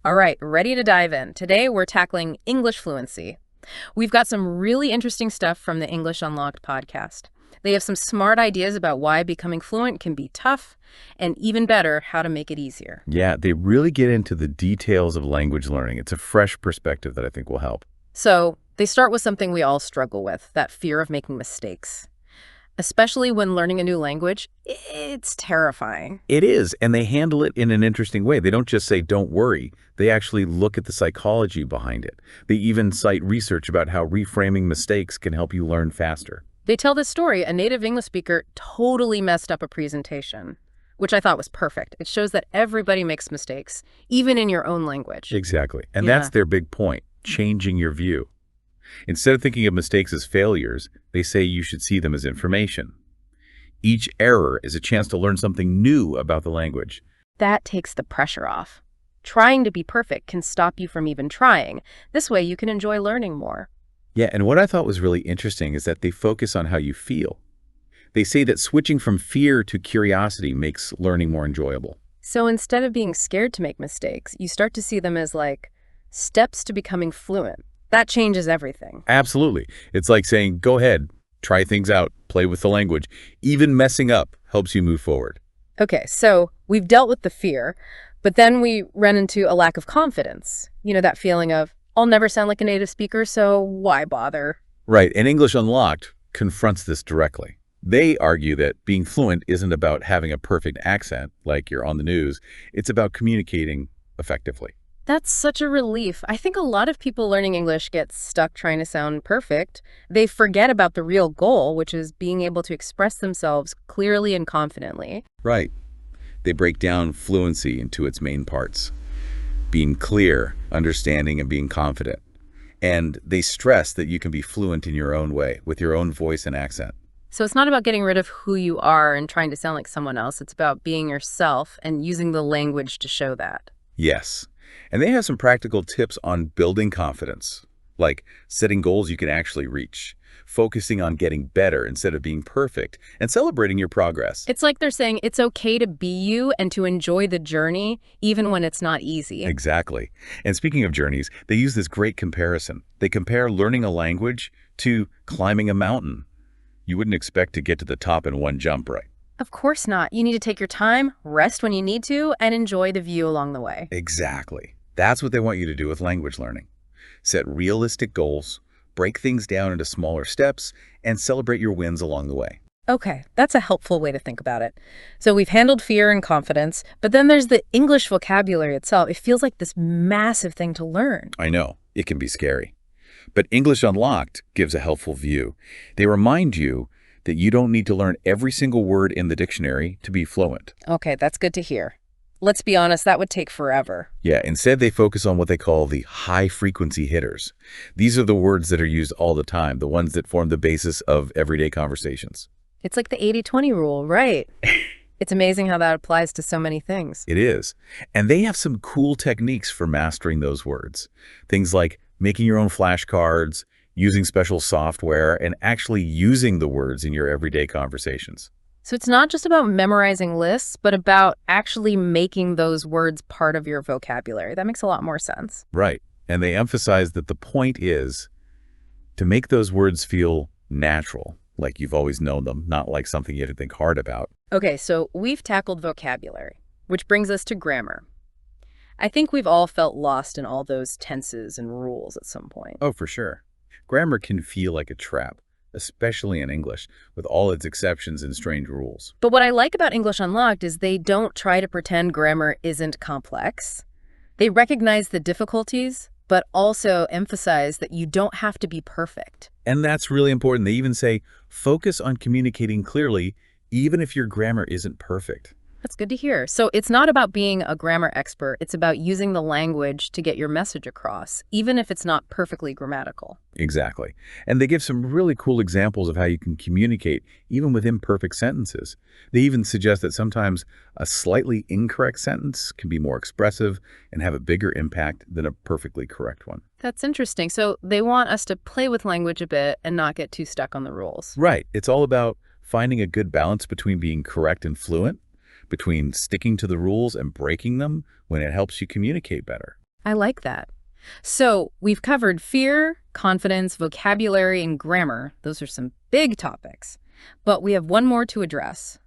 All right, ready to dive in. Today we're tackling English fluency. We've got some really interesting stuff from the English Unlocked podcast. They have some smart ideas about why becoming fluent can be tough, and even better, how to make it easier. Yeah, they really get into the details of language learning. It's a fresh perspective that I think will help. So, they start with something we all struggle with, that fear of making mistakes. Especially when learning a new language, it's terrifying. It is, and they handle it in an interesting way. They don't just say, don't worry. They actually look at the psychology behind it. They even cite research about how reframing mistakes can help you learn faster. They tell this story: a native English speaker totally messed up a presentation, which I thought was perfect. It shows that everybody makes mistakes, even in your own language. Exactly. And Yeah. that's their big point, changing your view. Instead of thinking of mistakes as failures, they say you should see them as information. Each error is a chance to learn something new about the language. That takes the pressure off. Trying to be perfect can stop you from even trying. This way you can enjoy learning more. Yeah, and what I thought was really interesting is that they focus on how you feel. They say that switching from fear to curiosity makes learning more enjoyable. So instead of being scared to make mistakes, you start to see them as like steps to becoming fluent. That changes everything. Absolutely. It's like saying, go ahead, try things out, play with the language. Even messing up helps you move forward. Okay, so we've dealt with the fear, but then we run into a lack of confidence. You know, that feeling of, I'll never sound like a native speaker, so why bother? Right, and English Unlocked confronts this directly. They argue that being fluent isn't about having a perfect accent, like you're on the news. It's about communicating effectively. That's such a relief. I think a lot of people learning English get stuck trying to sound perfect. They forget about the real goal, which is being able to express themselves clearly and confidently. Right. They break down fluency into its main parts: being clear, understanding, and being confident. And they stress that you can be fluent in your own way, with your own voice and accent. So it's not about getting rid of who you are and trying to sound like someone else. It's about being yourself and using the language to show that. Yes. And they have some practical tips on building confidence, like setting goals you can actually reach, focusing on getting better instead of being perfect, and celebrating your progress. It's like they're saying it's okay to be you and to enjoy the journey, even when it's not easy. Exactly. And speaking of journeys, they use this great comparison. They compare learning a language to climbing a mountain. You wouldn't expect to get to the top in one jump, right? Of course not. You need to take your time, rest when you need to, and enjoy the view along the way. Exactly. That's what they want you to do with language learning. Set realistic goals, break things down into smaller steps, and celebrate your wins along the way. Okay, that's a helpful way to think about it. So we've handled fear and confidence, but then there's the English vocabulary itself. It feels like this massive thing to learn. I know, it can be scary. But English Unlocked gives a helpful view. They remind you that you don't need to learn every single word in the dictionary to be fluent. Okay, that's good to hear. Let's be honest, that would take forever. Yeah, instead they focus on what they call the high-frequency hitters. These are the words that are used all the time, the ones that form the basis of everyday conversations. It's like the 80-20 rule, right? It's amazing how that applies to so many things. It is. And they have some cool techniques for mastering those words. Things like making your own flashcards, using special software, and actually using the words in your everyday conversations. So it's not just about memorizing lists, but about actually making those words part of your vocabulary. That makes a lot more sense. Right. And they emphasize that the point is to make those words feel natural, like you've always known them, not like something you had to think hard about. Okay, so we've tackled vocabulary, which brings us to grammar. I think we've all felt lost in all those tenses and rules at some point. Oh, for sure. Grammar can feel like a trap, especially in English, with all its exceptions and strange rules. But what I like about English Unlocked is they don't try to pretend grammar isn't complex. They recognize the difficulties, but also emphasize that you don't have to be perfect. And that's really important. They even say, focus on communicating clearly, even if your grammar isn't perfect. That's good to hear. So it's not about being a grammar expert. It's about using the language to get your message across, even if it's not perfectly grammatical. Exactly. And they give some really cool examples of how you can communicate even with imperfect sentences. They even suggest that sometimes a slightly incorrect sentence can be more expressive and have a bigger impact than a perfectly correct one. That's interesting. So they want us to play with language a bit and not get too stuck on the rules. Right. It's all about finding a good balance between being correct and fluent, between sticking to the rules and breaking them when it helps you communicate better. I like that. So we've covered fear, confidence, vocabulary, and grammar. Those are some big topics. But we have one more to address: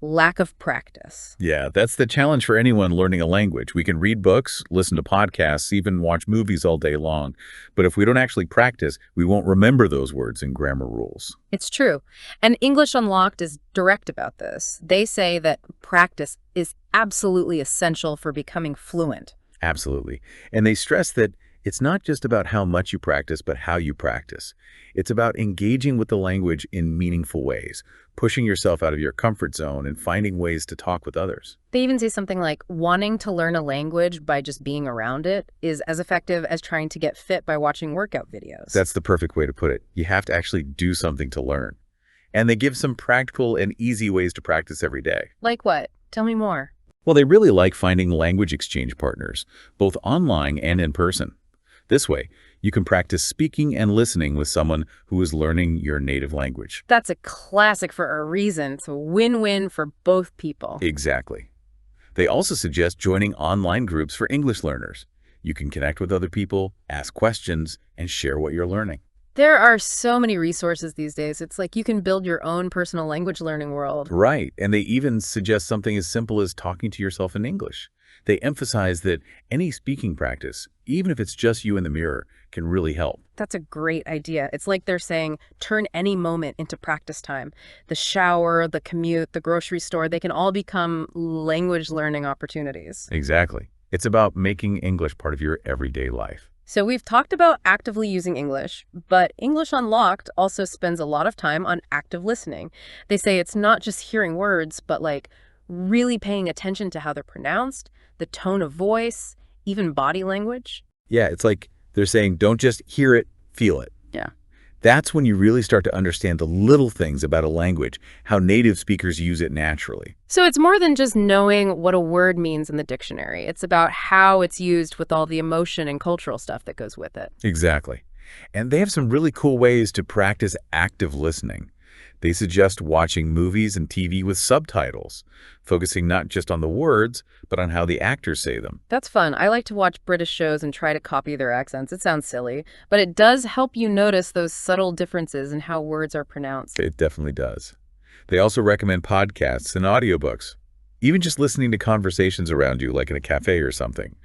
lack of practice. Yeah, that's the challenge for anyone learning a language. We can read books, listen to podcasts, even watch movies all day long. But if we don't actually practice, we won't remember those words and grammar rules. It's true. And English Unlocked is direct about this. They say that practice is absolutely essential for becoming fluent. Absolutely. And they stress that it's not just about how much you practice, but how you practice. It's about engaging with the language in meaningful ways, pushing yourself out of your comfort zone and finding ways to talk with others. They even say something like wanting to learn a language by just being around it is as effective as trying to get fit by watching workout videos. That's the perfect way to put it. You have to actually do something to learn. And they give some practical and easy ways to practice every day. Like what? Tell me more. Well, they really like finding language exchange partners, both online and in person. This way, you can practice speaking and listening with someone who is learning your native language. That's a classic for a reason. It's a win-win for both people. Exactly. They also suggest joining online groups for English learners. You can connect with other people, ask questions, and share what you're learning. There are so many resources these days. It's like you can build your own personal language learning world. Right, and they even suggest something as simple as talking to yourself in English. They emphasize that any speaking practice, even if it's just you in the mirror, can really help. That's a great idea. It's like they're saying, turn any moment into practice time. The shower, the commute, the grocery store, they can all become language learning opportunities. Exactly. It's about making English part of your everyday life. So we've talked about actively using English, but English Unlocked also spends a lot of time on active listening. They say it's not just hearing words, but like really paying attention to how they're pronounced, the tone of voice, even body language. Yeah, it's like they're saying, don't just hear it, feel it. Yeah. That's when you really start to understand the little things about a language, how native speakers use it naturally. So it's more than just knowing what a word means in the dictionary. It's about how it's used with all the emotion and cultural stuff that goes with it. Exactly. And they have some really cool ways to practice active listening. They suggest watching movies and TV with subtitles, focusing not just on the words, but on how the actors say them. That's fun. I like to watch British shows and try to copy their accents. It sounds silly, but it does help you notice those subtle differences in how words are pronounced. It definitely does. They also recommend podcasts and audiobooks. Even just listening to conversations around you, like in a cafe or something.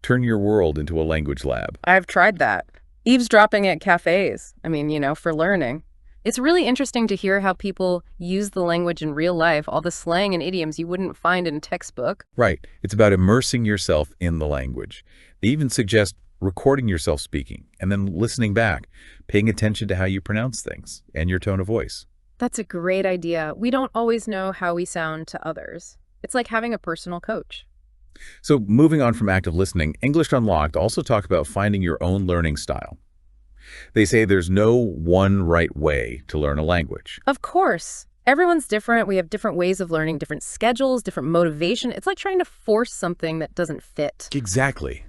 Turn your world into a language lab. I've tried that. Eavesdropping at cafes. For learning. It's really interesting to hear how people use the language in real life, all the slang and idioms you wouldn't find in a textbook. Right. It's about immersing yourself in the language. They even suggest recording yourself speaking and then listening back, paying attention to how you pronounce things and your tone of voice. That's a great idea. We don't always know how we sound to others. It's like having a personal coach. So moving on from active listening, English Unlocked also talk about finding your own learning style. They say there's no one right way to learn a language. Of course. Everyone's different. We have different ways of learning, different schedules, different motivation. It's like trying to force something that doesn't fit. Exactly.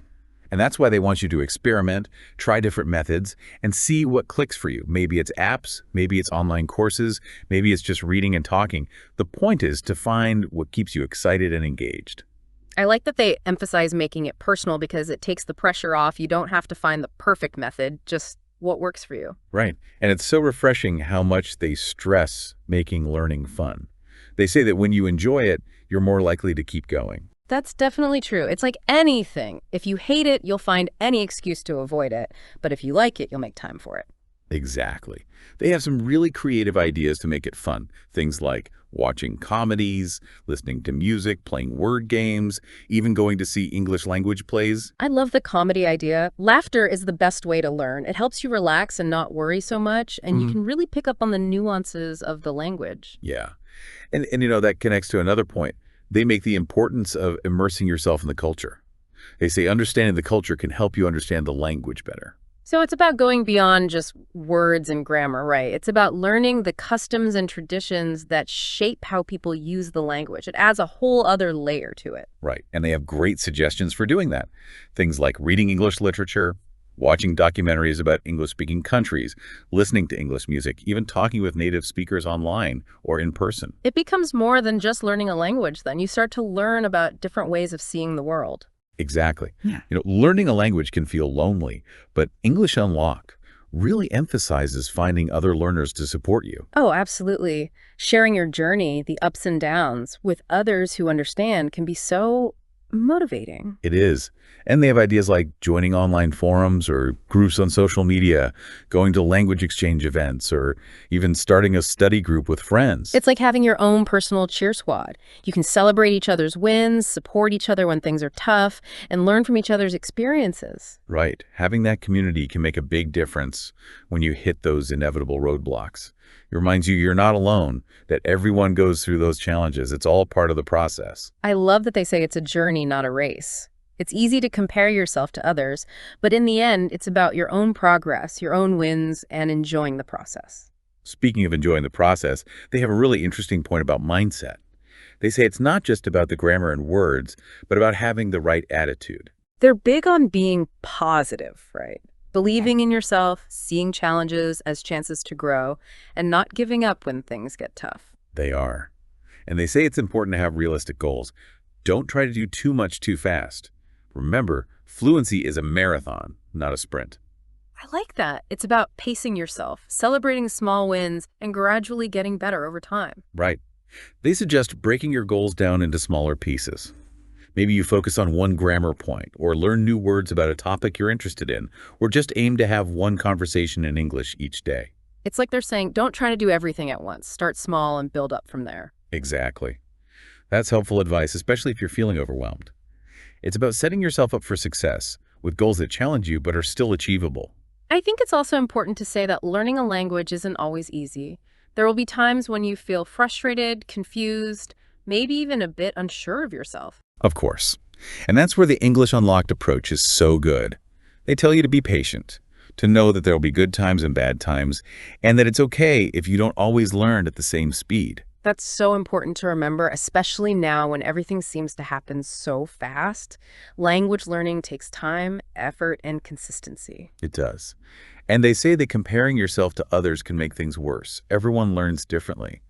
And that's why they want you to experiment, try different methods, and see what clicks for you. Maybe it's apps, maybe it's online courses, maybe it's just reading and talking. The point is to find what keeps you excited and engaged. I like that they emphasize making it personal because it takes the pressure off. You don't have to find the perfect method, just what works for you. Right. And it's so refreshing how much they stress making learning fun. They say that when you enjoy it, you're more likely to keep going. That's definitely true. It's like anything. If you hate it, you'll find any excuse to avoid it. But if you like it, you'll make time for it. Exactly. They have some really creative ideas to make it fun. Things like watching comedies, listening to music, playing word games, even going to see English language plays. I love the comedy idea. Laughter is the best way to learn. It helps you relax and not worry so much, and you can really pick up on the nuances of the language. Yeah. And that connects to another point. They make the importance of immersing yourself in the culture. They say understanding the culture can help you understand the language better. So it's about going beyond just words and grammar, right? It's about learning the customs and traditions that shape how people use the language. It adds a whole other layer to it. Right. And they have great suggestions for doing that. Things like reading English literature, watching documentaries about English-speaking countries, listening to English music, even talking with native speakers online or in person. It becomes more than just learning a language then. You start to learn about different ways of seeing the world. Exactly. Learning a language can feel lonely, but English Unlocked really emphasizes finding other learners to support you. Oh, absolutely. Sharing your journey, the ups and downs, with others who understand can be so motivating. It is. And they have ideas like joining online forums or groups on social media, going to language exchange events, or even starting a study group with friends. It's like having your own personal cheer squad. You can celebrate each other's wins, support each other when things are tough, and learn from each other's experiences. Right. Having that community can make a big difference when you hit those inevitable roadblocks. It reminds you you're not alone, that everyone goes through those challenges. It's all part of the process. I love that they say it's a journey, not a race. It's easy to compare yourself to others, but in the end, it's about your own progress, your own wins, and enjoying the process. Speaking of enjoying the process, they have a really interesting point about mindset. They say it's not just about the grammar and words, but about having the right attitude. They're big on being positive, right? Believing in yourself, seeing challenges as chances to grow, and not giving up when things get tough. They are. And they say it's important to have realistic goals. Don't try to do too much too fast. Remember, fluency is a marathon, not a sprint. I like that. It's about pacing yourself, celebrating small wins, and gradually getting better over time. Right. They suggest breaking your goals down into smaller pieces. Maybe you focus on one grammar point, or learn new words about a topic you're interested in, or just aim to have one conversation in English each day. It's like they're saying, don't try to do everything at once. Start small and build up from there. Exactly. That's helpful advice, especially if you're feeling overwhelmed. It's about setting yourself up for success with goals that challenge you but are still achievable. I think it's also important to say that learning a language isn't always easy. There will be times when you feel frustrated, confused, maybe even a bit unsure of yourself. Of course. And that's where the English Unlocked approach is so good. They tell you to be patient, to know that there will be good times and bad times, and that it's okay if you don't always learn at the same speed. That's so important to remember, especially now when everything seems to happen so fast. Language learning takes time, effort, and consistency. It does. And they say that comparing yourself to others can make things worse. Everyone learns differently.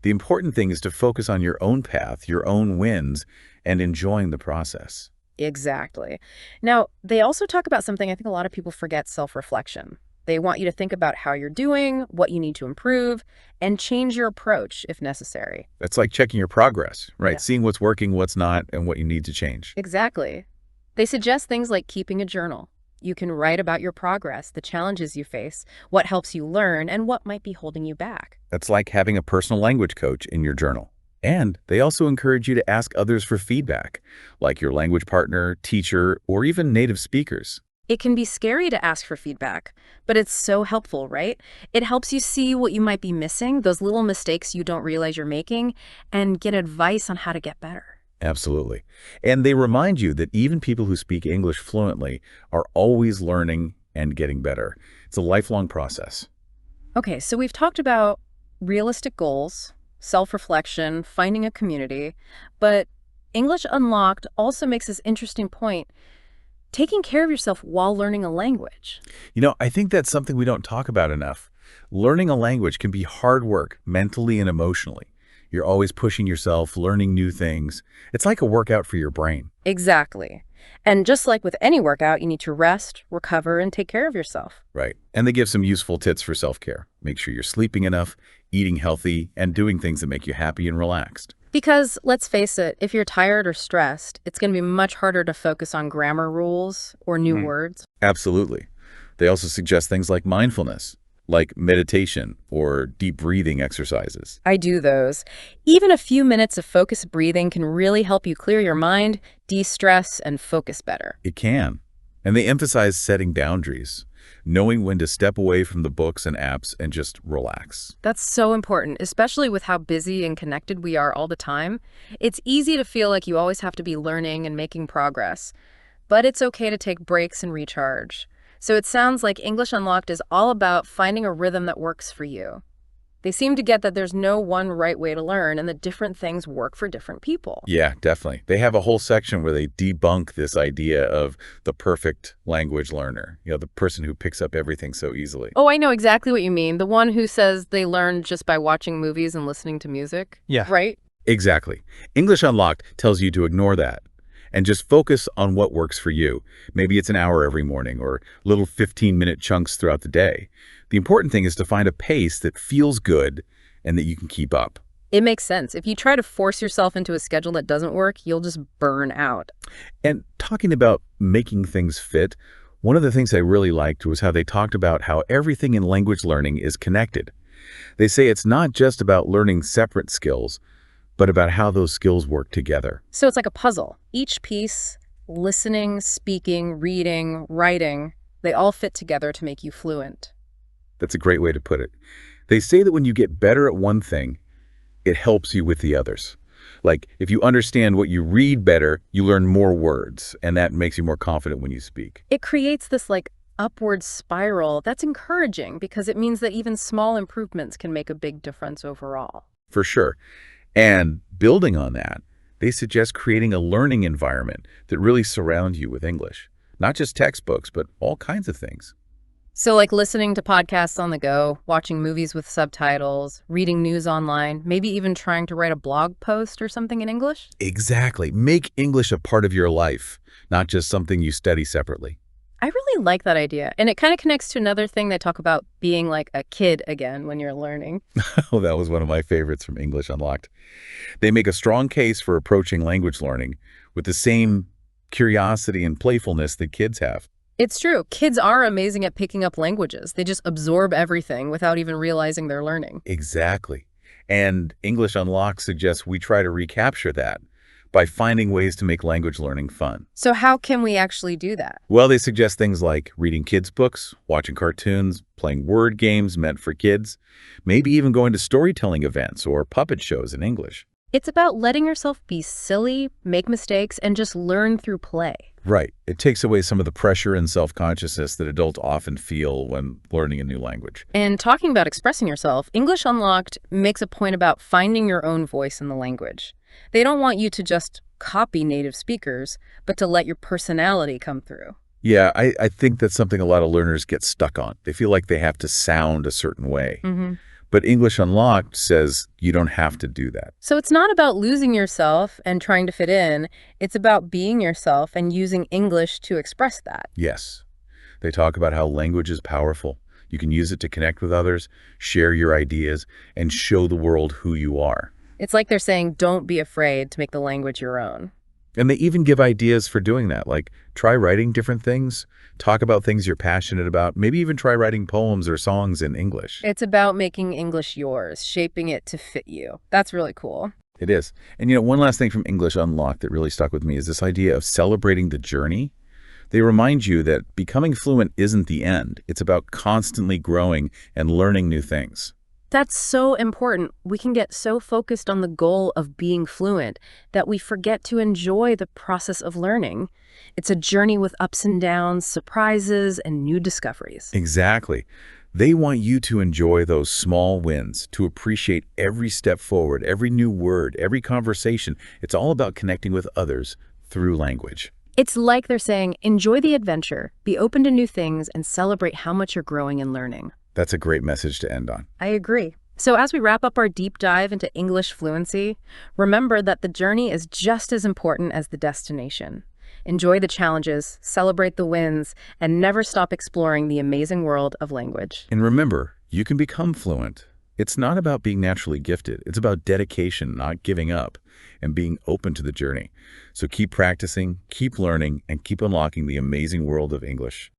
The important thing is to focus on your own path, your own wins, and enjoying the process. Exactly. Now, they also talk about something I think a lot of people forget: self-reflection. They want you to think about how you're doing, what you need to improve, and change your approach if necessary. That's like checking your progress, right? Yeah. Seeing what's working, what's not, and what you need to change. Exactly. They suggest things like keeping a journal. You can write about your progress, the challenges you face, what helps you learn, and what might be holding you back. That's like having a personal language coach in your journal. And they also encourage you to ask others for feedback, like your language partner, teacher, or even native speakers. It can be scary to ask for feedback, but it's so helpful, right? It helps you see what you might be missing, those little mistakes you don't realize you're making, and get advice on how to get better. Absolutely. And they remind you that even people who speak English fluently are always learning and getting better. It's a lifelong process. Okay, so we've talked about realistic goals, self-reflection, finding a community, but English Unlocked also makes this interesting point: taking care of yourself while learning a language. I think that's something we don't talk about enough. Learning a language can be hard work, mentally and emotionally. You're always pushing yourself, learning new things. It's like a workout for your brain. Exactly. And just like with any workout, you need to rest, recover, and take care of yourself. Right. And they give some useful tips for self-care. Make sure you're sleeping enough, eating healthy, and doing things that make you happy and relaxed. Because, let's face it, if you're tired or stressed, it's going to be much harder to focus on grammar rules or new words. Absolutely. They also suggest things like mindfulness, like meditation or deep breathing exercises. I do those. Even a few minutes of focused breathing can really help you clear your mind, de-stress, and focus better. It can. And they emphasize setting boundaries, knowing when to step away from the books and apps and just relax. That's so important, especially with how busy and connected we are all the time. It's easy to feel like you always have to be learning and making progress, but it's okay to take breaks and recharge. So it sounds like English Unlocked is all about finding a rhythm that works for you. They seem to get that there's no one right way to learn and that different things work for different people. Yeah, definitely. They have a whole section where they debunk this idea of the perfect language learner, the person who picks up everything so easily. Oh, I know exactly what you mean. The one who says they learn just by watching movies and listening to music. Yeah. Right? Exactly. English Unlocked tells you to ignore that and just focus on what works for you. Maybe it's an hour every morning or little 15-minute chunks throughout the day. The important thing is to find a pace that feels good and that you can keep up. It makes sense. If you try to force yourself into a schedule that doesn't work, you'll just burn out. And talking about making things fit, one of the things I really liked was how they talked about how everything in language learning is connected. They say it's not just about learning separate skills, but about how those skills work together. So it's like a puzzle. Each piece, listening, speaking, reading, writing, they all fit together to make you fluent. That's a great way to put it. They say that when you get better at one thing, it helps you with the others. Like, if you understand what you read better, you learn more words, and that makes you more confident when you speak. It creates this upward spiral that's encouraging because it means that even small improvements can make a big difference overall. For sure. And building on that, they suggest creating a learning environment that really surrounds you with English. Not just textbooks, but all kinds of things. So like listening to podcasts on the go, watching movies with subtitles, reading news online, maybe even trying to write a blog post or something in English? Exactly. Make English a part of your life, not just something you study separately. I really like that idea. And it kind of connects to another thing they talk about being like a kid again when you're learning. Oh, that was one of my favorites from English Unlocked. They make a strong case for approaching language learning with the same curiosity and playfulness that kids have. It's true. Kids are amazing at picking up languages. They just absorb everything without even realizing they're learning. Exactly. And English Unlocked suggests we try to recapture that by finding ways to make language learning fun. So how can we actually do that? Well, they suggest things like reading kids' books, watching cartoons, playing word games meant for kids, maybe even going to storytelling events or puppet shows in English. It's about letting yourself be silly, make mistakes, and just learn through play. Right. It takes away some of the pressure and self-consciousness that adults often feel when learning a new language. And talking about expressing yourself, English Unlocked makes a point about finding your own voice in the language. They don't want you to just copy native speakers, but to let your personality come through. Yeah, I think that's something a lot of learners get stuck on. They feel like they have to sound a certain way. But English Unlocked says you don't have to do that. So it's not about losing yourself and trying to fit in. It's about being yourself and using English to express that. Yes. They talk about how language is powerful. You can use it to connect with others, share your ideas, and show the world who you are. It's like they're saying, don't be afraid to make the language your own. And they even give ideas for doing that, like try writing different things, talk about things you're passionate about, maybe even try writing poems or songs in English. It's about making English yours, shaping it to fit you. That's really cool. It is. And one last thing from English Unlocked that really stuck with me is this idea of celebrating the journey. They remind you that becoming fluent isn't the end. It's about constantly growing and learning new things. That's so important. We can get so focused on the goal of being fluent that we forget to enjoy the process of learning. It's a journey with ups and downs, surprises, and new discoveries. Exactly. They want you to enjoy those small wins, to appreciate every step forward, every new word, every conversation. It's all about connecting with others through language. It's like they're saying, enjoy the adventure, be open to new things, and celebrate how much you're growing and learning. That's a great message to end on. I agree. So as we wrap up our deep dive into English fluency, remember that the journey is just as important as the destination. Enjoy the challenges, celebrate the wins, and never stop exploring the amazing world of language. And remember, you can become fluent. It's not about being naturally gifted. It's about dedication, not giving up, and being open to the journey. So keep practicing, keep learning, and keep unlocking the amazing world of English.